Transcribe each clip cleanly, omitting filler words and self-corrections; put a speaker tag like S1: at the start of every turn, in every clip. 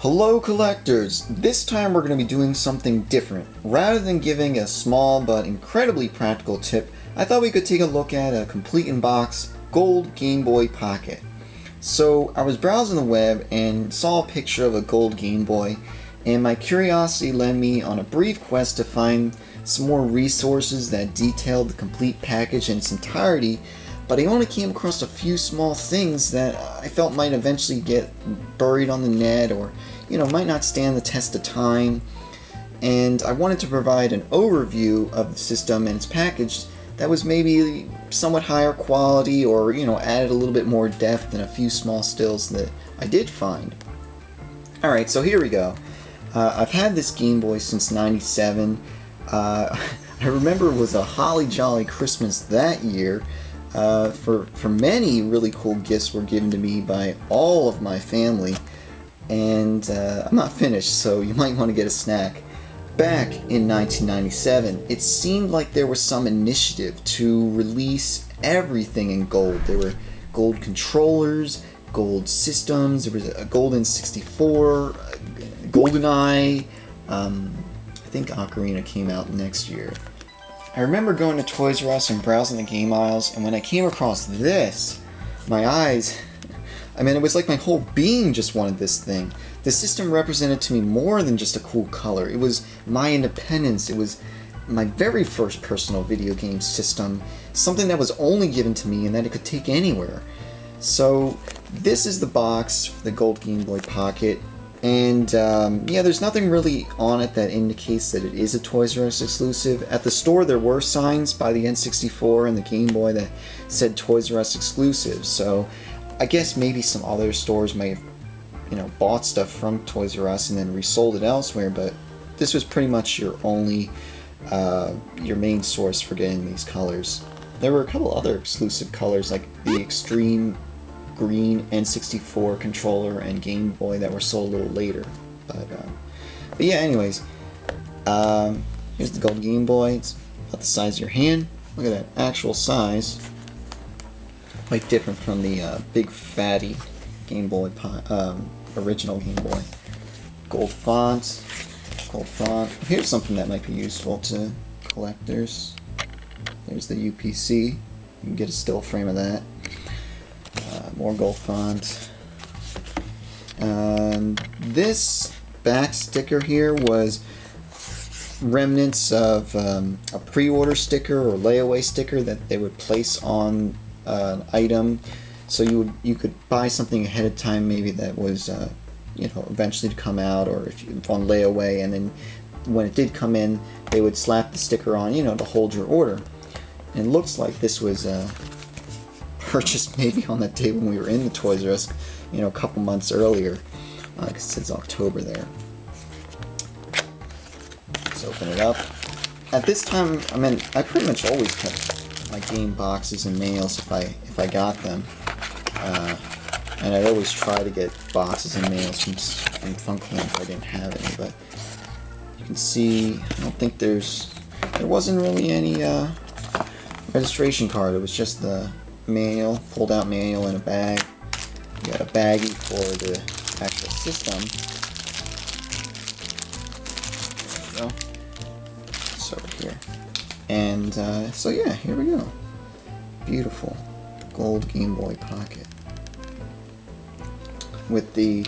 S1: Hello collectors! This time we're going to be doing something different. Rather than giving a small but incredibly practical tip, I thought we could take a look at a complete in-box gold Game Boy Pocket. So I was browsing the web and saw a picture of a gold Game Boy, and my curiosity led me on a brief quest to find some more resources that detailed the complete package in its entirety, but I only came across a few small things that I felt might eventually get buried on the net or, might not stand the test of time. And I wanted to provide an overview of the system and its package that was maybe somewhat higher quality or, added a little bit more depth than a few small stills that I did find. Alright, so here we go. I've had this Game Boy since '97. I remember it was a holly jolly Christmas that year. For many really cool gifts were given to me by all of my family, and I'm not finished, so you might want to get a snack. Back in 1997, it seemed like there was some initiative to release everything in gold. There were gold controllers, gold systems, there was a golden 64, GoldenEye, I think Ocarina came out next year. I remember going to Toys R Us and browsing the game aisles, and when I came across this, my eyes, it was like my whole being just wanted this thing. The system represented to me more than just a cool color. It was my independence. It was my very first personal video game system, something that was only given to me and that it could take anywhere. So this is the box for the gold Game Boy Pocket. And yeah, there's nothing really on it that indicates that it is a Toys R Us exclusive. At the store there were signs by the N64 and the Game Boy that said Toys R Us exclusive, so I guess maybe some other stores may have bought stuff from Toys R Us and then resold it elsewhere, but this was pretty much your only your main source for getting these colors. There were a couple other exclusive colors like the Extreme Green N64 controller and Game Boy that were sold a little later, but yeah, anyways, here's the gold Game Boy. It's about the size of your hand. Look at that actual size, quite different from the big fatty Game Boy original Game Boy. Gold font. Here's something that might be useful to collectors. There's the UPC. You can get a still frame of that. More gold font. This back sticker here was remnants of a pre-order sticker or layaway sticker that they would place on an item, so you could buy something ahead of time, maybe that was eventually to come out, or if you on layaway, and then when it did come in, they would slap the sticker on, to hold your order. And it looks like this was purchased maybe on that day when we were in the Toys R Us, a couple months earlier. Like it says October there. Let's open it up. At this time, I pretty much always kept my game boxes and mails if I got them, and I'd always try to get boxes and mails from Funko if I didn't have any. But you can see, I don't think there wasn't really any registration card. It was just the manual, pulled out manual in a bag. You got a baggie for the actual system. There we go. It's over here. And so yeah, here we go. Beautiful gold Game Boy Pocket with the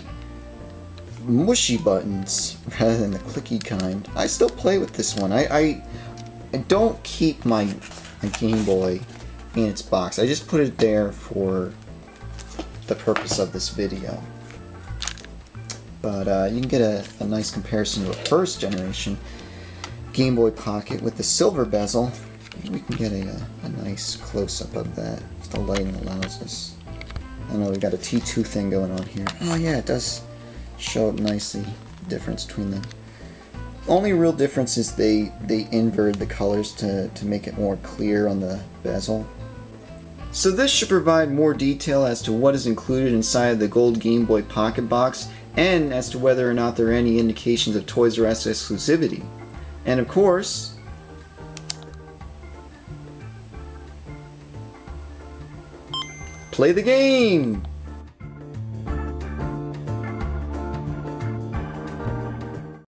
S1: mushy buttons rather than the clicky kind. I still play with this one. I don't keep my Game Boy in its box. I just put it there for the purpose of this video. But you can get a nice comparison to a first generation Game Boy Pocket with the silver bezel. Maybe we can get a nice close-up of that if the lighting allows us. I know we got a T2 thing going on here. Oh yeah, it does show up nicely, the difference between them. Only real difference is they inverted the colors to make it more clear on the bezel. So this should provide more detail as to what is included inside the gold Game Boy Pocket box, and as to whether or not there are any indications of Toys R Us exclusivity. And of course, play the game!